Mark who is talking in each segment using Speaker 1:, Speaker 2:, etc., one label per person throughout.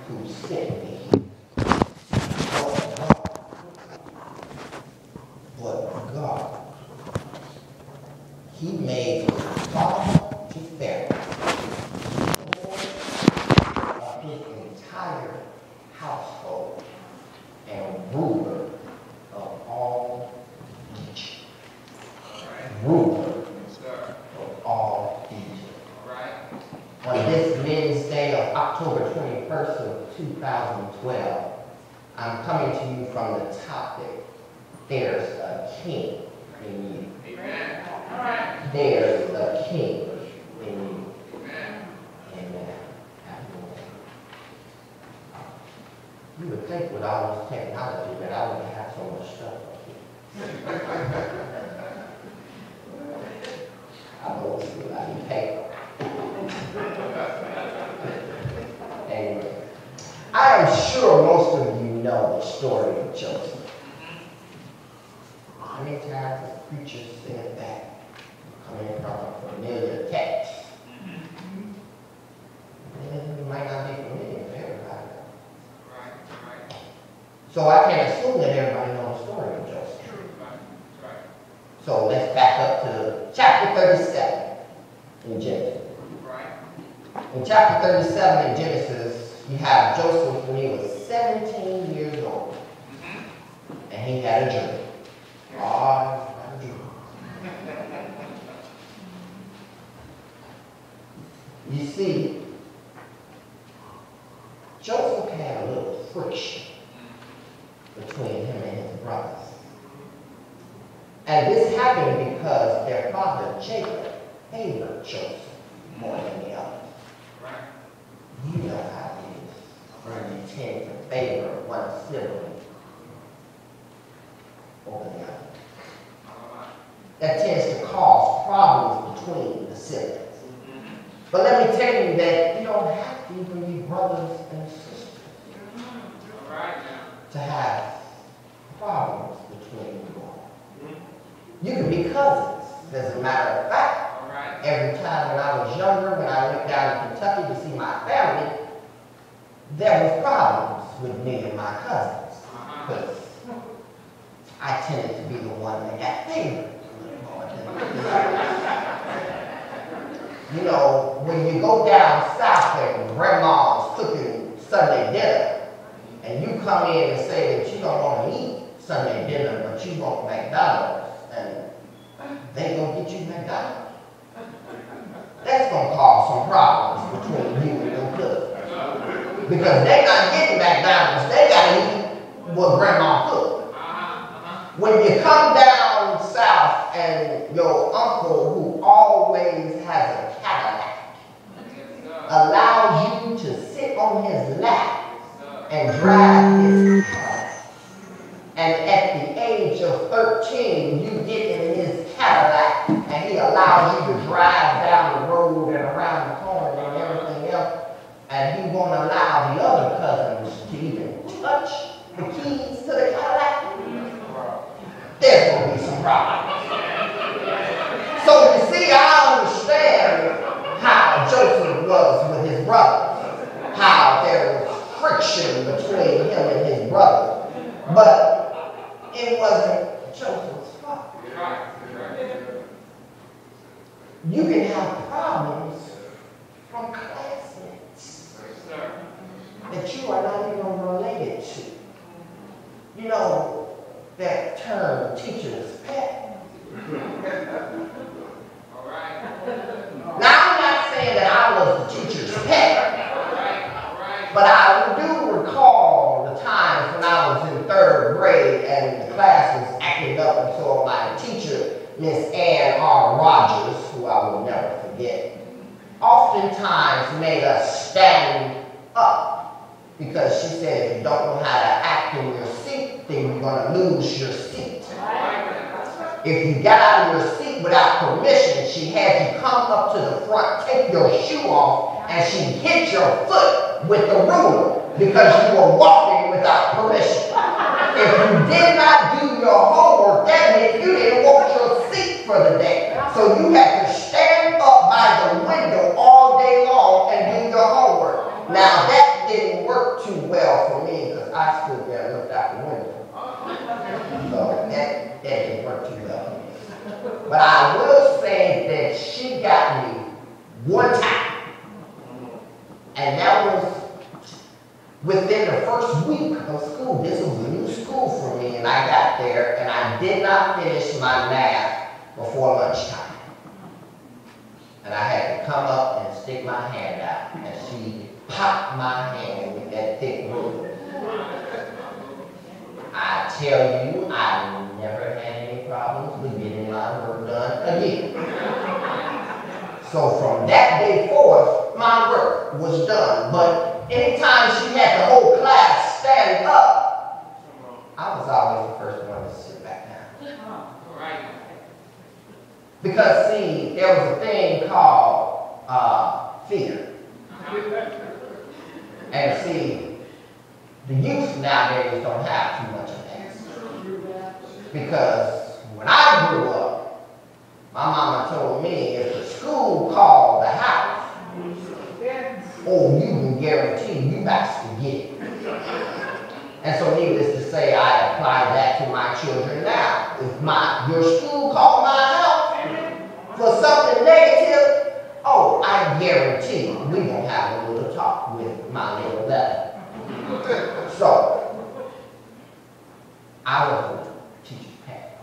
Speaker 1: who sent me. But God, he made his father to Pharaoh, Lord of his entire household, and ruler of all Egypt. Ruler of all Egypt. On this Wednesday of October 21st of 2012, I'm coming to you from the topic, there's a king in you.
Speaker 2: Amen.
Speaker 1: There's a king in you. Amen. You would think with all this technology that I wouldn't have so much stuff up here. I know it's good. I need paper. Anyway, I am sure most of you know the story of Joseph. How many times has preachers said that? Coming from a familiar text. And it might not be familiar to everybody.
Speaker 2: Right.
Speaker 1: So I can't assume that everybody knows the story of Joseph.
Speaker 2: Right.
Speaker 1: So let's back up to chapter 37 in Genesis.
Speaker 2: Right.
Speaker 1: In chapter 37 in Genesis, you have Joseph when he was 17 years old. And he had a dream. God had a dream. You see, Joseph had a little friction between him and his brothers. And this happened because their father Jacob favored Joseph more than the others.
Speaker 2: Right.
Speaker 1: You know how it is when you tend to favor one sibling over the other. That tends to cause problems between the siblings. But let me tell you that you don't have to even be brothers and sisters to have problems between you all. You can be cousins. As a matter of fact, every time when I was younger, when I went down to Kentucky to see my family, there was problems with me and my cousins. Because I tended to be the one that got favored. You know, when you go down south and grandma's cooking Sunday dinner, and you come in and say that you don't want to eat Sunday dinner, but you want McDonald's, and they gonna get you McDonald's, that's gonna cause some problems between you and your cousin. Because they're not getting McDonald's, they gotta eat what grandma cooked. When you come down south and your uncle, who always has a Cadillac, allows you to sit on his lap and drive his car, and at the age of 13, you get in his Cadillac and he allows you to drive down the road and around the corner and everything else, and he won't allow the other cousins to even touch the keys to the Cadillac, there's going to be some problems. So you see, I understand how Joseph was with his brothers, how there was friction between him and his brothers, but it wasn't Joseph's fault. You can have problems from classmates that you are not even related to. You know, that term, teacher's pet. Now, I'm not saying that I was the teacher's pet, but I do recall the times when I was in 3rd grade and the class was acting up, and so my teacher, Miss Ann R. Rogers, who I will never forget, oftentimes made us stand up because she said if you don't know how to act in your seat, then you're going to lose your seat. If you got out of your seat without permission, she had you come up to the front, take your shoe off, and she hit your foot with the ruler because you were walking without permission. If you did not do your homework, that meant you didn't want your seat for the day. So you had to stand up by the window all day long and do your homework. Now that didn't work well for me because I stood there and looked out the window. So that didn't work too well for me. But I will say that she got me one time. And that was within the first week of school. This was a new school for me, and I got there and I did not finish my math before lunchtime. And I had to come up and stick my hand out, and she popped my hand with that thick ruler. I tell you, I never had any problems with getting my work done again. So from that day forth, my work was done. But anytime she had the whole class stand up, I was always the first one to sit back down. Because, see, there was a thing called fear. And see, the youth nowadays don't have too much of that. Because when I grew up, my mama told me if the school called the house, oh, you can guarantee you got to get it. And so needless to say, I apply that to my children now. If your school called my house for something negative, oh, I guarantee we gonna have a little talk with my little left. So, I wasn't a teacher's pet.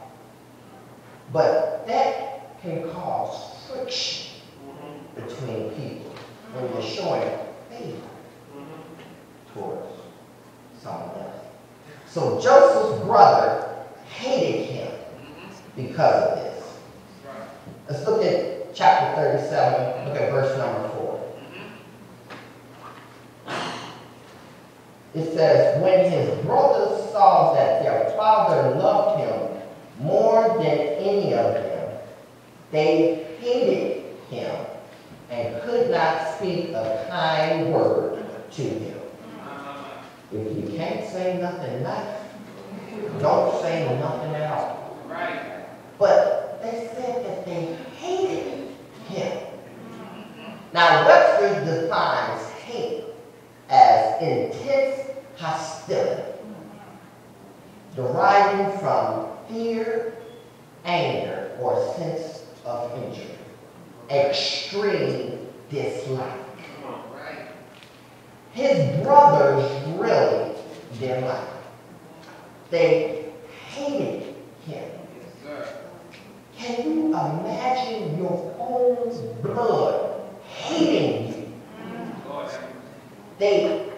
Speaker 1: But that can cause friction between people when you're showing favor towards someone else. So Joseph's brother hated him because of this. Let's look at chapter 37, look at verse number 4. It says, when his brothers saw that their father loved him more than any of them, they hated him and could not speak a kind word to him. If you can't say nothing nice, don't say nothing at all. Right. But they said that they hated him. Now, Webster defines hate as intense hostility, deriving from fear, anger, or sense of injury, extreme dislike. His brothers really didn't like him. They hated him. Can you imagine your own blood hating you? They